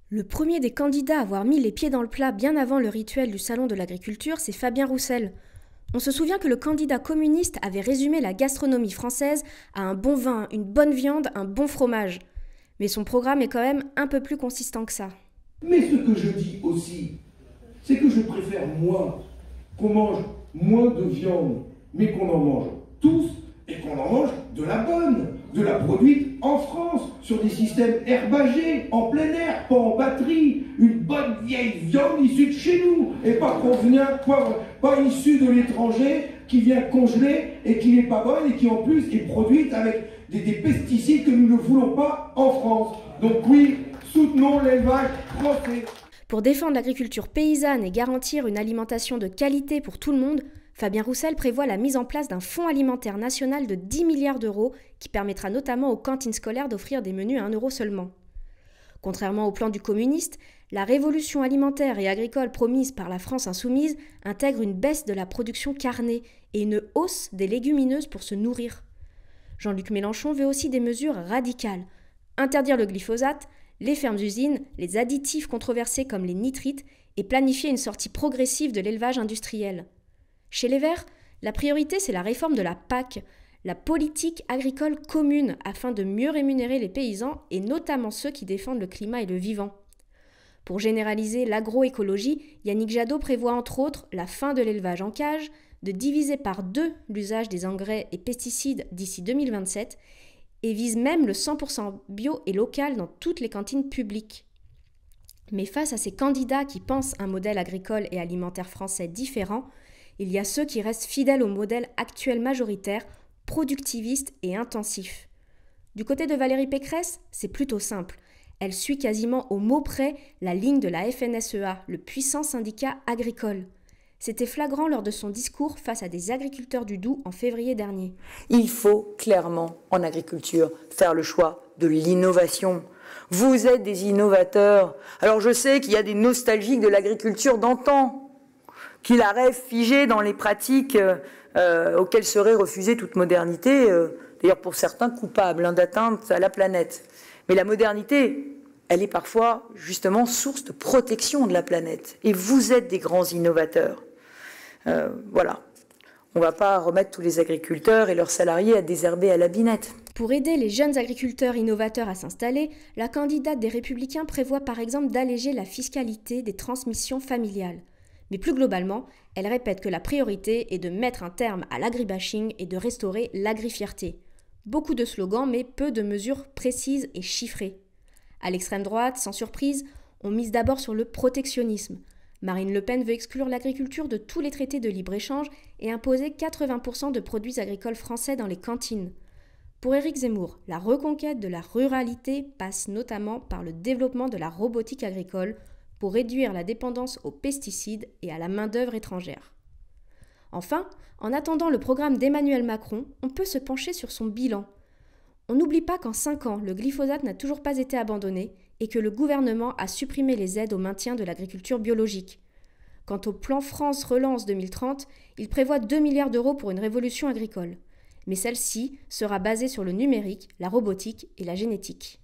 Le premier des candidats à avoir mis les pieds dans le plat bien avant le rituel du salon de l'agriculture, c'est Fabien Roussel. On se souvient que le candidat communiste avait résumé la gastronomie française à un bon vin, une bonne viande, un bon fromage. Mais son programme est quand même un peu plus consistant que ça. Mais ce que je dis aussi, c'est que je préfère, moi, qu'on mange moins de viande, mais qu'on en mange tous, et qu'on en mange de la bonne, de la produite en France, sur des systèmes herbagés, en plein air, pas en batterie, une bonne vieille viande issue de chez nous, et pas pas issue de l'étranger, qui vient congeler et qui n'est pas bonne, et qui en plus est produite avec des pesticides que nous ne voulons pas en France. Donc oui, soutenons l'élevage français. Pour défendre l'agriculture paysanne et garantir une alimentation de qualité pour tout le monde, Fabien Roussel prévoit la mise en place d'un fonds alimentaire national de 10 milliards d'euros qui permettra notamment aux cantines scolaires d'offrir des menus à 1 euro seulement. Contrairement au plan du communiste, la révolution alimentaire et agricole promise par la France insoumise intègre une baisse de la production carnée et une hausse des légumineuses pour se nourrir. Jean-Luc Mélenchon veut aussi des mesures radicales. Interdire le glyphosate, les fermes-usines, les additifs controversés comme les nitrites et planifier une sortie progressive de l'élevage industriel. Chez les Verts, la priorité c'est la réforme de la PAC, la politique agricole commune, afin de mieux rémunérer les paysans et notamment ceux qui défendent le climat et le vivant. Pour généraliser l'agroécologie, Yannick Jadot prévoit entre autres la fin de l'élevage en cage, de diviser par 2 l'usage des engrais et pesticides d'ici 2027 et vise même le 100% bio et local dans toutes les cantines publiques. Mais face à ces candidats qui pensent un modèle agricole et alimentaire français différent, il y a ceux qui restent fidèles au modèle actuel majoritaire, productiviste et intensif. Du côté de Valérie Pécresse, c'est plutôt simple. Elle suit quasiment au mot près la ligne de la FNSEA, le puissant syndicat agricole. C'était flagrant lors de son discours face à des agriculteurs du Doubs en février dernier. Il faut clairement, en agriculture, faire le choix de l'innovation. Vous êtes des innovateurs. Alors je sais qu'il y a des nostalgiques de l'agriculture d'antan, qui la rêvent figée dans les pratiques auxquelles serait refusée toute modernité, d'ailleurs pour certains coupables d'atteinte à la planète. Mais la modernité, elle est parfois justement source de protection de la planète. Et vous êtes des grands innovateurs. Voilà. On ne va pas remettre tous les agriculteurs et leurs salariés à désherber à la binette. Pour aider les jeunes agriculteurs innovateurs à s'installer, la candidate des Républicains prévoit par exemple d'alléger la fiscalité des transmissions familiales. Mais plus globalement, elle répète que la priorité est de mettre un terme à l'agribashing et de restaurer l'agrifierté. Beaucoup de slogans, mais peu de mesures précises et chiffrées. À l'extrême droite, sans surprise, on mise d'abord sur le protectionnisme. Marine Le Pen veut exclure l'agriculture de tous les traités de libre-échange et imposer 80% de produits agricoles français dans les cantines. Pour Éric Zemmour, la reconquête de la ruralité passe notamment par le développement de la robotique agricole pour réduire la dépendance aux pesticides et à la main-d'œuvre étrangère. Enfin, en attendant le programme d'Emmanuel Macron, on peut se pencher sur son bilan. On n'oublie pas qu'en 5 ans, le glyphosate n'a toujours pas été abandonné et que le gouvernement a supprimé les aides au maintien de l'agriculture biologique. Quant au plan France Relance 2030, il prévoit 2 milliards d'euros pour une révolution agricole. Mais celle-ci sera basée sur le numérique, la robotique et la génétique.